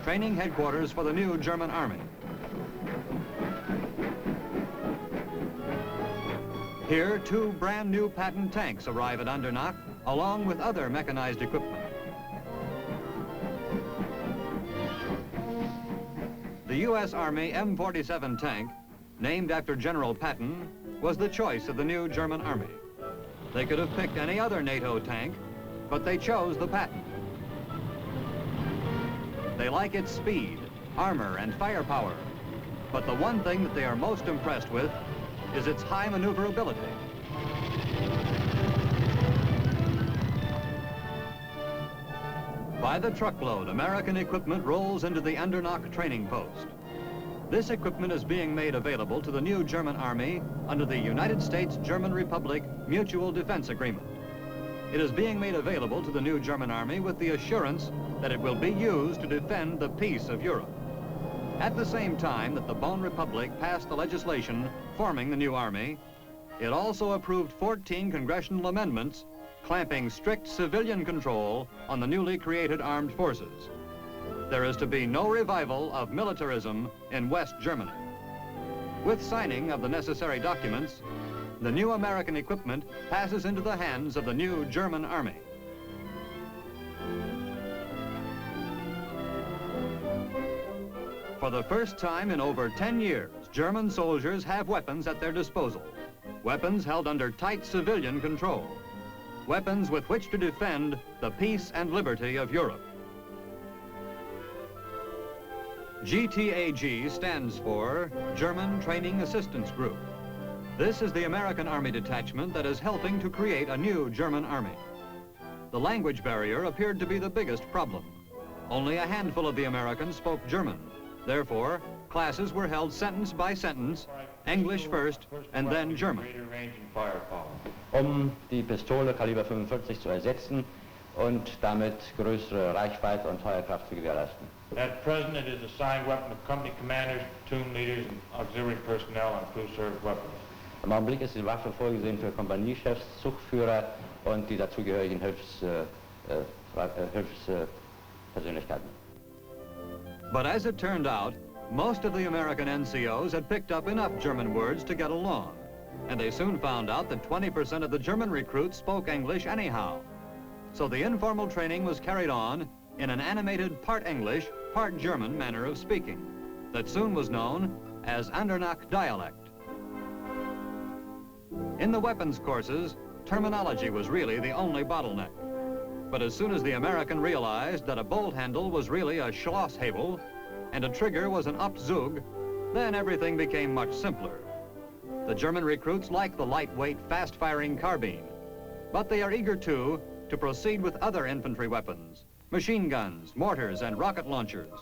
training headquarters for the new German Army. Here, 2 brand new patent tanks arrive at Andernach, along with other mechanized equipment. The U.S. Army M47 tank, named after General Patton, was the choice of the new German Army. They could have picked any other NATO tank, but they chose the Patton. They like its speed, armor, and firepower, but the one thing that they are most impressed with is its high maneuverability. By the truckload, American equipment rolls into the Andernach training post. This equipment is being made available to the new German Army under the United States-German Republic Mutual Defense Agreement. It is being made available to the new German Army with the assurance that it will be used to defend the peace of Europe. At the same time that the Bonn Republic passed the legislation forming the new Army, it also approved 14 congressional amendments clamping strict civilian control on the newly created armed forces. There is to be no revival of militarism in West Germany. With signing of the necessary documents, the new American equipment passes into the hands of the new German Army. For the first time in over 10 years, German soldiers have weapons at their disposal. Weapons held under tight civilian control. Weapons with which to defend the peace and liberty of Europe. GTAG stands for German Training Assistance Group. This is the American Army detachment that is helping to create a new German Army. The language barrier appeared to be the biggest problem. Only a handful of the Americans spoke German. Therefore, classes were held sentence by sentence, English first, and then German. Die Pistole Kaliber 45 zu ersetzen und damit größere Reichweite und Feuerkraft zu gewährleisten. At present, it is assigned weapon of company commanders, platoon leaders, and auxiliary personnel on crew-served weapons. Im Augenblick ist die Waffe vorgesehen für Kompaniechefs, Zugführer und die dazugehörigen Hilfspersönlichkeiten. But as it turned out, most of the American NCOs had picked up enough German words to get along, and they soon found out that 20% of the German recruits spoke English anyhow. So the informal training was carried on in an animated part English, part German manner of speaking that soon was known as Andernach dialect. In the weapons courses, terminology was really the only bottleneck. But as soon as the American realized that a bolt handle was really a Schlosshebel and a trigger was an Abzug, then everything became much simpler. The German recruits like the lightweight, fast-firing carbine, but they are eager too to proceed with other infantry weapons, machine guns, mortars, and rocket launchers.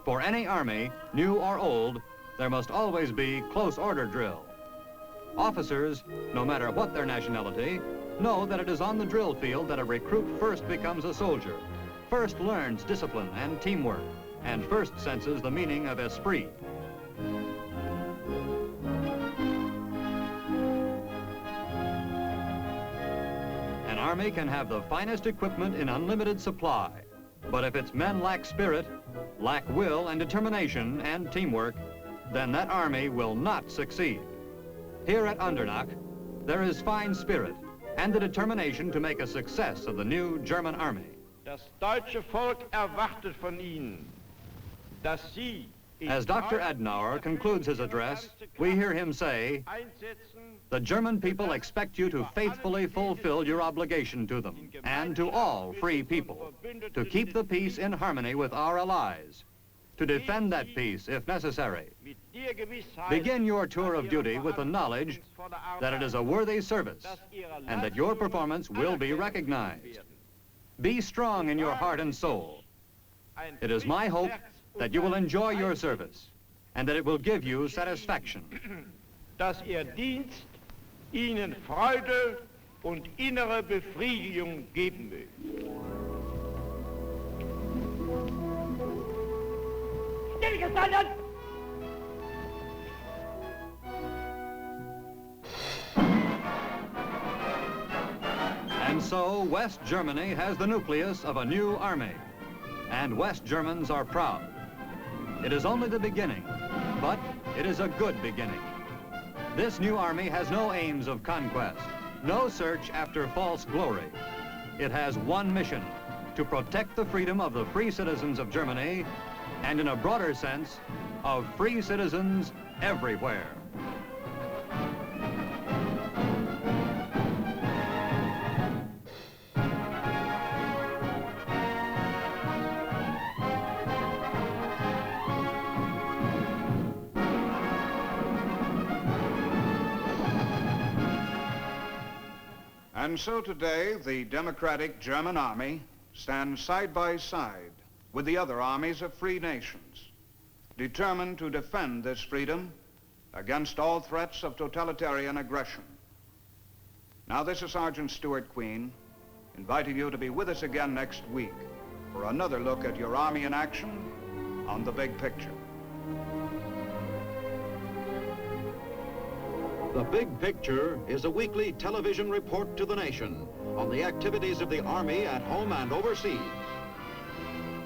For any army, new or old, there must always be close order drill. Officers, no matter what their nationality, know that it is on the drill field that a recruit first becomes a soldier, first learns discipline and teamwork, and first senses the meaning of esprit. An army can have the finest equipment in unlimited supply, but if its men lack spirit, lack will and determination and teamwork, then that army will not succeed. Here at Andernach, there is fine spirit and the determination to make a success of the new German Army. Das deutsche Volk erwartet von Ihnen, dass Sie As Dr. Adenauer concludes his address, we hear him say, "The German people expect you to faithfully fulfill your obligation to them and to all free people, to keep the peace in harmony with our allies, to defend that peace if necessary. Begin your tour of duty with the knowledge that it is a worthy service and that your performance will be recognized. Be strong in your heart and soul. It is my hope that you will enjoy your service and that it will give you satisfaction." Dass Ihr Dienst Ihnen Freude und innere Befriedigung geben will. Stillgestanden! And so West Germany has the nucleus of a new army. And West Germans are proud. It is only the beginning, but it is a good beginning. This new army has no aims of conquest, no search after false glory. It has one mission: to protect the freedom of the free citizens of Germany, and in a broader sense, of free citizens everywhere. And so today, the democratic German army stands side by side with the other armies of free nations, determined to defend this freedom against all threats of totalitarian aggression. Now, this is Sergeant Stuart Queen, inviting you to be with us again next week for another look at your army in action on The Big Picture. The Big Picture is a weekly television report to the nation on the activities of the Army at home and overseas.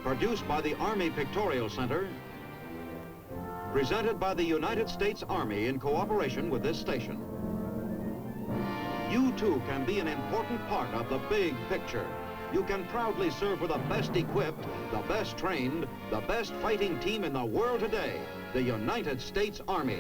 Produced by the Army Pictorial Center, presented by the United States Army in cooperation with this station. You too can be an important part of the Big Picture. You can proudly serve with the best equipped, the best trained, the best fighting team in the world today, the United States Army.